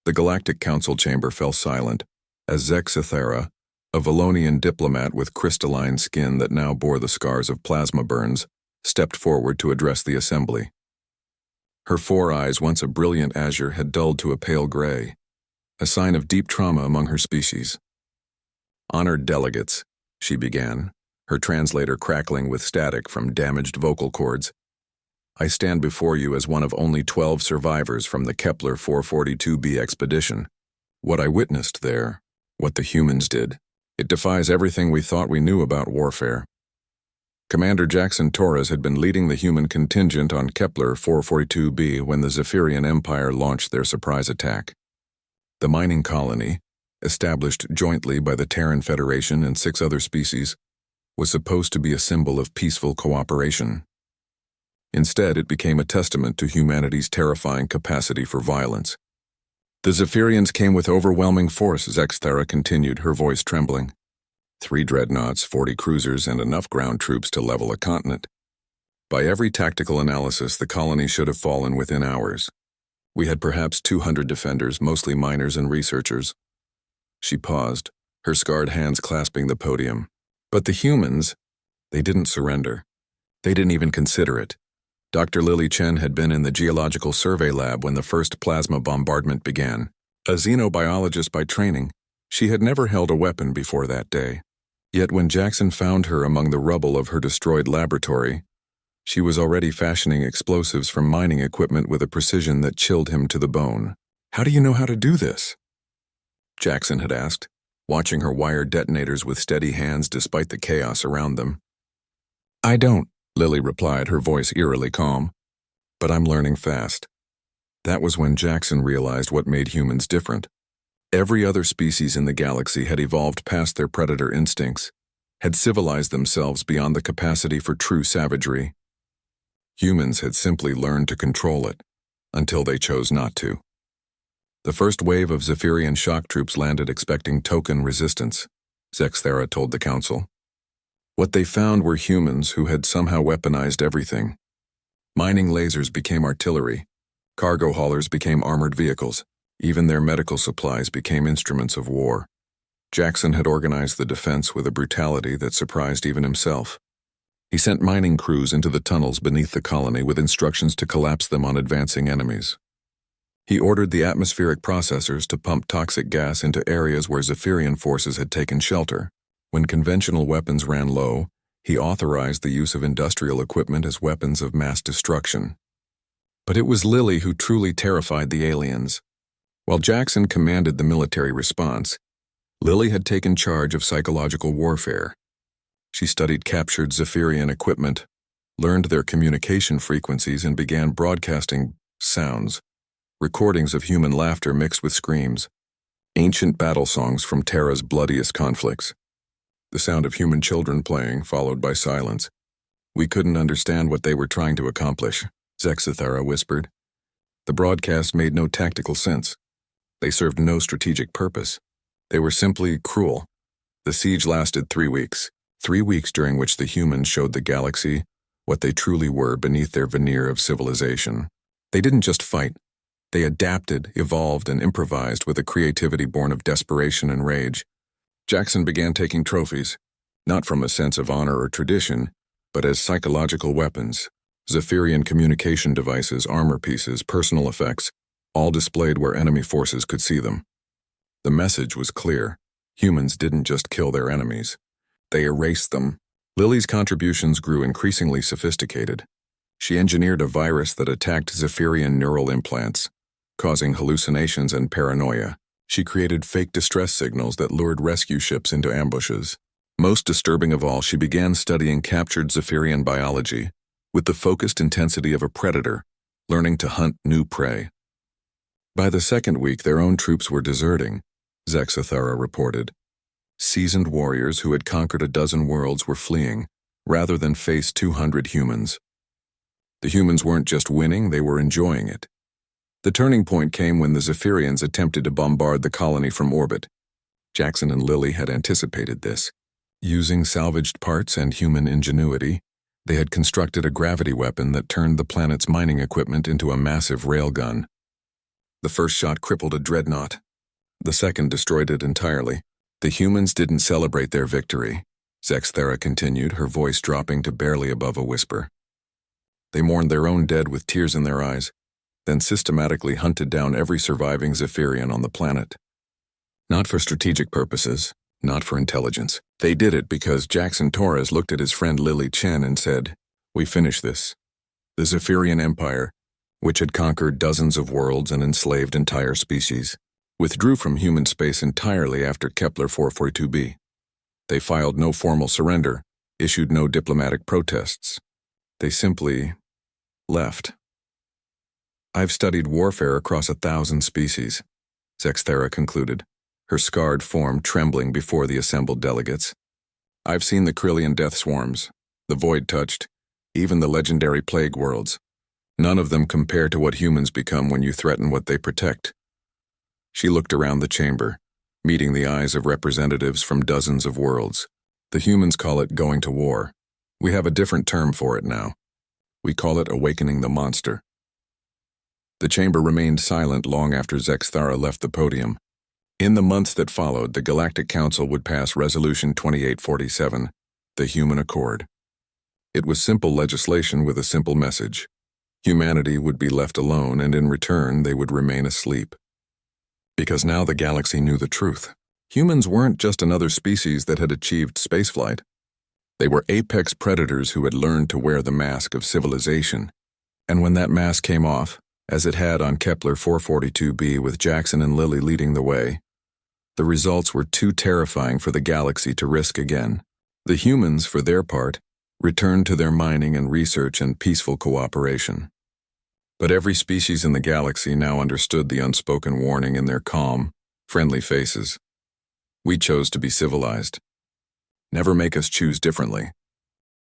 The Galactic Council chamber fell silent as Zexithera, a Valonian diplomat with crystalline skin that now bore the scars of plasma burns, stepped forward to address the assembly. Her four eyes, once a brilliant azure, had dulled to a pale gray, a sign of deep trauma among her species. "Honored delegates," she began, her translator crackling with static from damaged vocal cords. "I stand before you as one of only 12 survivors from the Kepler 442b expedition. What I witnessed there, what the humans did, it defies everything we thought we knew about warfare." Commander Jackson Torres had been leading the human contingent on Kepler 442b when the Zephyrian Empire launched their surprise attack. The mining colony, established jointly by the Terran Federation and 6 other species, was supposed to be a symbol of peaceful cooperation. Instead, it became a testament to humanity's terrifying capacity for violence. "The Zephyrians came with overwhelming force," Zexithera continued, her voice trembling. 3 dreadnoughts, 40 cruisers, and enough ground troops to level a continent. By every tactical analysis, the colony should have fallen within hours. We had perhaps 200 defenders, mostly miners and researchers. She paused, her scarred hands clasping the podium. But the humans, they didn't surrender. They didn't even consider it. Dr. Lily Chen had been in the geological survey lab when the first plasma bombardment began. A xenobiologist by training, she had never held a weapon before that day. Yet when Jackson found her among the rubble of her destroyed laboratory, she was already fashioning explosives from mining equipment with a precision that chilled him to the bone. "How do you know how to do this?" Jackson had asked, watching her wire detonators with steady hands despite the chaos around them. "I don't," Lily replied, her voice eerily calm. "But I'm learning fast." That was when Jackson realized what made humans different. Every other species in the galaxy had evolved past their predator instincts, had civilized themselves beyond the capacity for true savagery. Humans had simply learned to control it, until they chose not to. The first wave of Zephyrian shock troops landed expecting token resistance, Zexithera told the Council. What they found were humans who had somehow weaponized everything. Mining lasers became artillery, cargo haulers became armored vehicles, even their medical supplies became instruments of war. Jackson had organized the defense with a brutality that surprised even himself. He sent mining crews into the tunnels beneath the colony with instructions to collapse them on advancing enemies. He ordered the atmospheric processors to pump toxic gas into areas where Zephyrian forces had taken shelter. When conventional weapons ran low, he authorized the use of industrial equipment as weapons of mass destruction. But it was Lily who truly terrified the aliens. While Jackson commanded the military response, Lily had taken charge of psychological warfare. She studied captured Zephyrian equipment, learned their communication frequencies, and began broadcasting sounds, recordings of human laughter mixed with screams, ancient battle songs from Terra's bloodiest conflicts. The sound of human children playing, followed by silence. "We couldn't understand what they were trying to accomplish," Zexithera whispered. "The broadcast made no tactical sense. They served no strategic purpose. They were simply cruel." The siege lasted 3 weeks. 3 weeks during which the humans showed the galaxy what they truly were beneath their veneer of civilization. They didn't just fight. They adapted, evolved, and improvised with a creativity born of desperation and rage. Jackson began taking trophies, not from a sense of honor or tradition, but as psychological weapons. Zephyrian communication devices, armor pieces, personal effects, all displayed where enemy forces could see them. The message was clear. Humans didn't just kill their enemies. They erased them. Lily's contributions grew increasingly sophisticated. She engineered a virus that attacked Zephyrian neural implants, causing hallucinations and paranoia. She created fake distress signals that lured rescue ships into ambushes. Most disturbing of all, she began studying captured Zephyrian biology, with the focused intensity of a predator, learning to hunt new prey. By the second week, their own troops were deserting, Zexithera reported. Seasoned warriors who had conquered a dozen worlds were fleeing, rather than face 200 humans. The humans weren't just winning, they were enjoying it. The turning point came when the Zephyrians attempted to bombard the colony from orbit. Jackson and Lily had anticipated this. Using salvaged parts and human ingenuity, they had constructed a gravity weapon that turned the planet's mining equipment into a massive railgun. The first shot crippled a dreadnought. The second destroyed it entirely. The humans didn't celebrate their victory, Zexthera continued, her voice dropping to barely above a whisper. They mourned their own dead with tears in their eyes, then systematically hunted down every surviving Zephyrian on the planet. Not for strategic purposes, not for intelligence. They did it because Jackson Torres looked at his friend Lily Chen and said, "We finish this." The Zephyrian Empire, which had conquered dozens of worlds and enslaved entire species, withdrew from human space entirely after Kepler 442b. They filed no formal surrender, issued no diplomatic protests. They simply left. I've studied warfare across 1,000 species, Zexthera concluded, her scarred form trembling before the assembled delegates. I've seen the Krillian death swarms, the void-touched, even the legendary plague worlds. None of them compare to what humans become when you threaten what they protect. She looked around the chamber, meeting the eyes of representatives from dozens of worlds. The humans call it going to war. We have a different term for it now. We call it awakening the monster. The chamber remained silent long after Zexthera left the podium. In the months that followed, the Galactic Council would pass Resolution 2847, the Human Accord. It was simple legislation with a simple message. Humanity would be left alone, and in return they would remain asleep. Because now the galaxy knew the truth. Humans weren't just another species that had achieved spaceflight. They were apex predators who had learned to wear the mask of civilization. And when that mask came off, as it had on Kepler 442b with Jackson and Lily leading the way, the results were too terrifying for the galaxy to risk again. The humans, for their part, returned to their mining and research and peaceful cooperation. But every species in the galaxy now understood the unspoken warning in their calm, friendly faces. We chose to be civilized. Never make us choose differently.